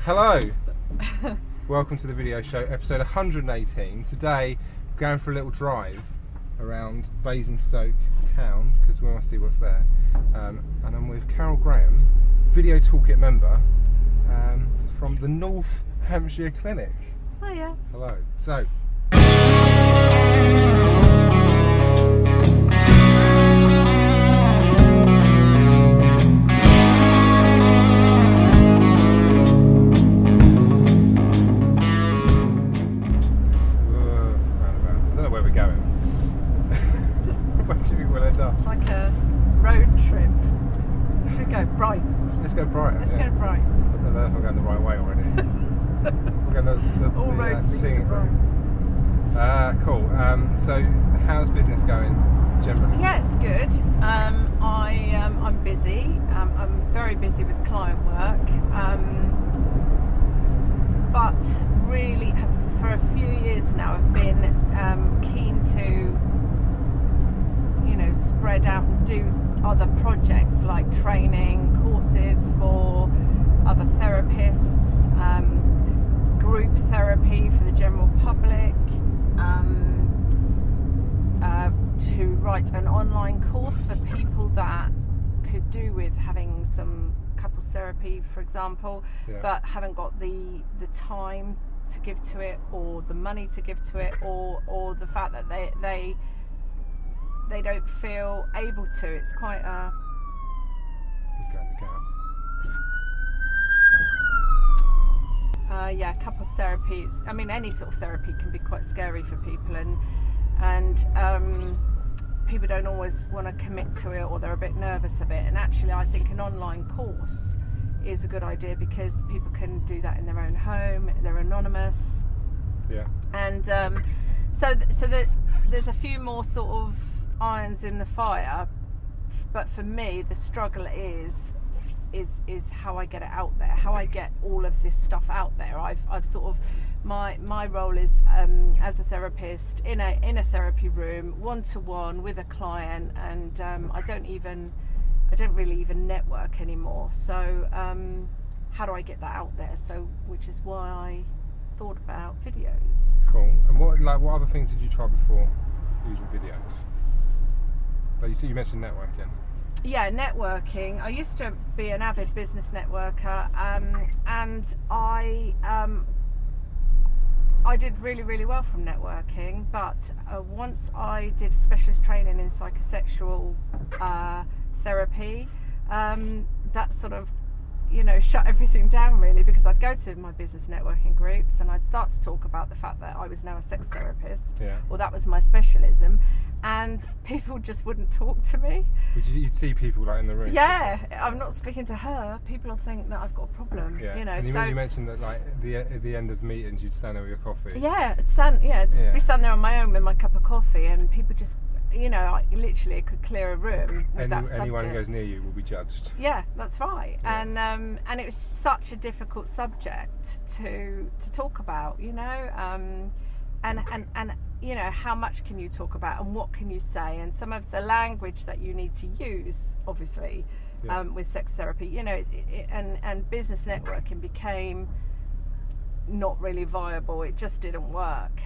Hello, welcome to the video show, episode 118. Today, going for a little drive around Basingstoke town because we want to see what's there. And I'm with Carol Graham, Video Toolkit member from the North Hampshire Clinic. Hiya. Hello. So. It's like a road trip. Should we go Bright? Let's go Bright. Let's go Bright. I don't know if I'm going the right way already. We're going All roads lead to Bright. Cool. So, how's business going generally? Yeah, it's good. I'm busy. I'm very busy with client work. But really, for a few years now, I've been keen to spread out and do other projects like training courses for other therapists, group therapy for the general public, to write an online course for people that could do with having some couples therapy, for example, but haven't got the time to give to it, or the money to give to it, or the fact that they don't feel able to. It's quite a... couples therapy. Any sort of therapy can be quite scary for people, and people don't always want to commit to it, or they're a bit nervous of it. And actually, I think an online course is a good idea because people can do that in their own home. They're anonymous. Yeah. And so there's a few more sort of irons in the fire, but for me the struggle is how I get it out there, how I get all of this stuff out there. I've sort of my role is as a therapist in a therapy room, one-to-one with a client, and I don't really even network anymore. So how do I get that out there? So which is why I thought about videos. Cool. And what other things did you try before using video? You mentioned networking. Yeah, networking. I used to be an avid business networker, and I did really, really well from networking. But once I did specialist training in psychosexual therapy, that sort of shut everything down really, because I'd go to my business networking groups and I'd start to talk about the fact that I was now a sex therapist, or that was my specialism, and people just wouldn't talk to me. You'd see people in the room. Yeah, I'm not speaking to her. People will think that I've got a problem. Yeah. And you mentioned that at the end of meetings you'd stand there with your coffee. Yeah, be standing there on my own with my cup of coffee, and people just. I literally could clear a room with that subject. Anyone who goes near you will be judged. Yeah, that's right. Yeah. And it was such a difficult subject to talk about, and how much can you talk about, and what can you say, and some of the language that you need to use, obviously, with sex therapy, and business networking became not really viable. It just didn't work.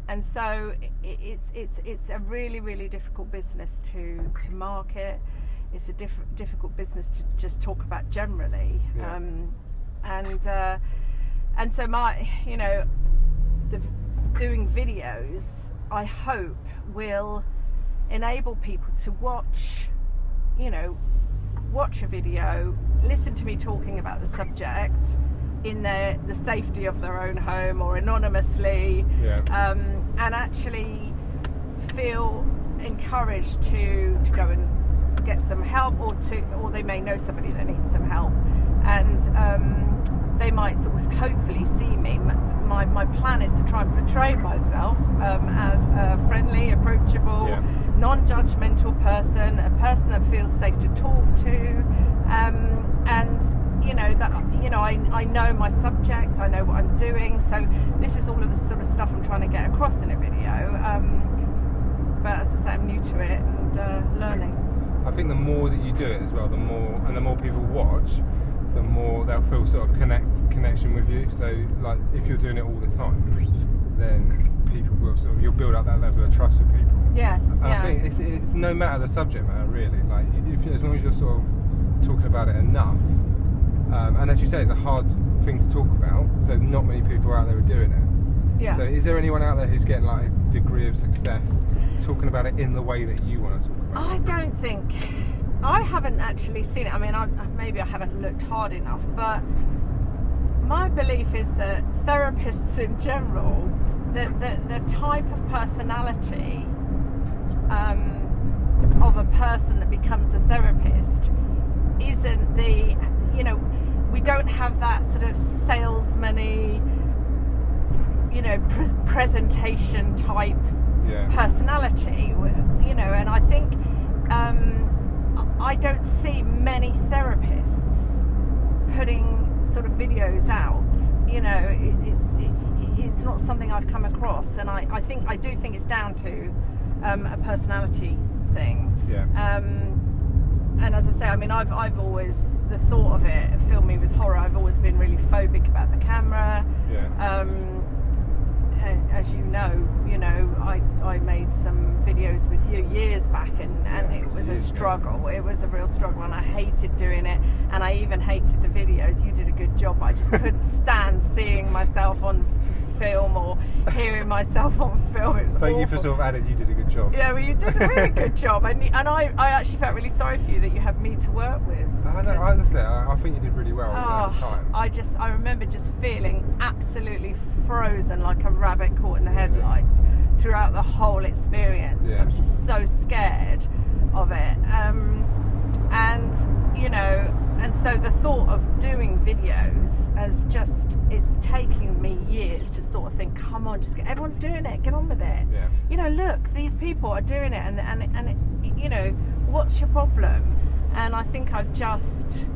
And so it's a really, really difficult business to market. It's a difficult business to just talk about generally. Yeah. And so doing videos, I hope, will enable people to watch a video, listen to me talking about the subject in the safety of their own home or anonymously, and actually feel encouraged to go and get some help, or they may know somebody that needs some help, and they might sort of hopefully see me. My plan is to try and portray myself as a friendly, approachable, non-judgmental person, a person that feels safe to talk to, and I know my subject, I know what I'm doing, so this is all of the sort of stuff I'm trying to get across in a video, but as I say, I'm new to it and learning. I think the more that you do it as well, the more people watch, the more they'll feel sort of connection with you. So like if you're doing it all the time, then people will you'll build up that level of trust with people. Yes. And I think it's no matter the subject matter really. Like as long as you're sort of talking about it enough, and as you say, it's a hard thing to talk about. So not many people out there are doing it. Yeah. So is there anyone out there who's getting like a degree of success talking about it in the way that you want to talk about it? I don't think. I haven't actually seen it. I mean, maybe I haven't looked hard enough, but my belief is that therapists in general, the type of personality of a person that becomes a therapist isn't we don't have that sort of salesman-y, presentation type personality, and I think I don't see many therapists putting sort of videos out. It's not something I've come across, and I do think it's down to a personality thing. Yeah. And as I say, I mean, I've always, the thought of it filled me with horror. I've always been really phobic about the camera. Yeah. And as you know, I made some videos with you years back, and it was a struggle. It was a real struggle, and I hated doing it, and I even hated the videos. You did a good job, but I just couldn't stand seeing myself on film or hearing myself on film. It was Thank awful. you for sort of adding you did a good job. Yeah, well, you did a really good job, and I actually felt really sorry for you that you had me to work with. Honestly, I think you did really well at the time. I remember just feeling absolutely frozen like a rabbit caught in the headlights throughout the whole experience. Yeah. I was just so scared of it, and so the thought of doing videos it's taking me years to sort of think, come on, everyone's doing it, get on with it. Yeah. Look, these people are doing it, and what's your problem? And I think I've just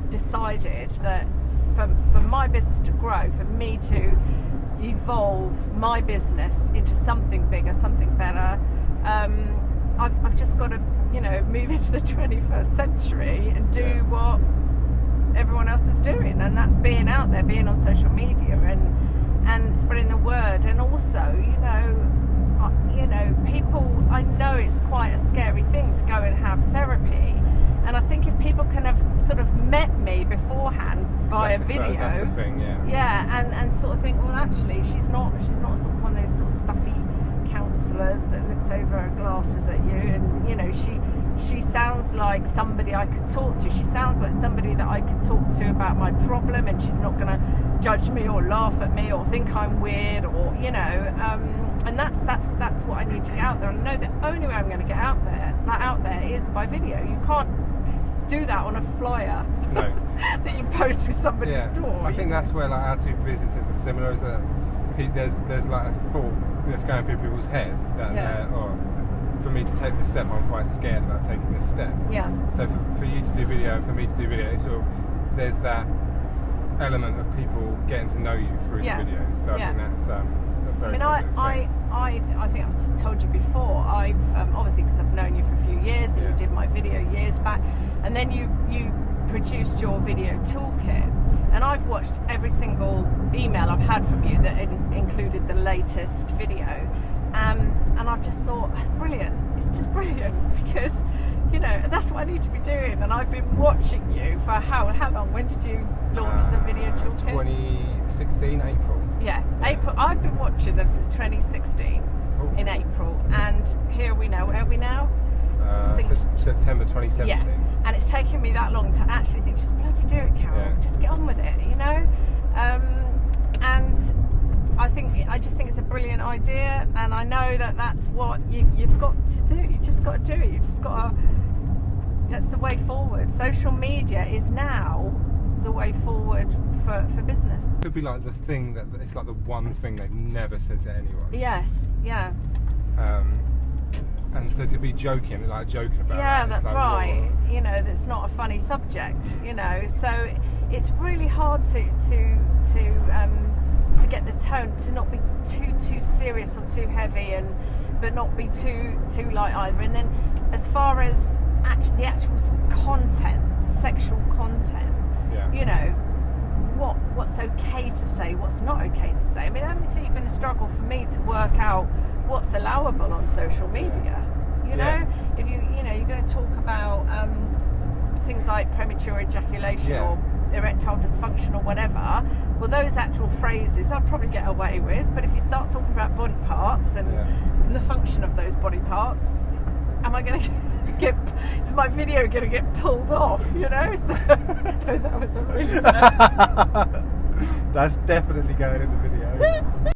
decided that for my business to grow, for me to evolve my business into something bigger, something better, I've just got to move into the 21st century and do what everyone else is doing, and that's being out there, being on social media and spreading the word. And also people, I know it's quite a scary thing to go and have therapy, and I think if people can have sort of met me beforehand via video, that's the thing, and sort of think, well, actually she's not sort of one of those sort of stuffy counsellors that looks over her glasses at you, and she sounds like somebody I could talk to. She sounds like somebody that I could talk to about my problem, and she's not going to judge me or laugh at me or think I'm weird, or and that's what I need to get out there. And I know the only way I'm going to get out there is by video. You can't do that on a flyer that you post through somebody's door. I think that's where our two businesses are similar, is that there's like a thought that's going through people's heads that for me to take this step, I'm quite scared about taking this step. Yeah. So for you to do video and for me to do video, it's sort of, there's that element of people getting to know you through the videos. So I think that's a very positive thing. I think I've told you before, I've obviously, because I've known you for a few years, and you did my video years back, and then you produced your video toolkit, and I've watched every single email I've had from you that included the latest video, and I've just thought, that's brilliant. It's just brilliant, because that's what I need to be doing. And I've been watching you for how long? When did you launch the video toolkit? 2016 April. Yeah, April. I've been watching them since 2016 in April, and here we know. Where are we now? September 2017. Yeah, and it's taken me that long to actually think, just bloody do it, Carol. Yeah. Just get on with it, and I just think it's a brilliant idea, and I know that that's what you've got to do. You've just got to do it. You've just got to. That's the way forward. Social media is now the way forward for business. It could be like the thing that it's like the one thing they've never said to anyone. Yes. Yeah. And so to be joking about yeah, that's like, right. That's not a funny subject. So it's really hard to get the tone, to not be too serious or too heavy, but not be too light either. And then as far as the actual content, sexual content, you know, what's okay to say, what's not okay to say. I mean, it's even a struggle for me to work out what's allowable on social media. You know, if you're going to talk about things like premature ejaculation or erectile dysfunction or whatever, well, those actual phrases I'll probably get away with. But if you start talking about body parts and the function of those body parts, am I going to is my video going to get pulled off, you know? So that was a really bad. That's definitely going in the video.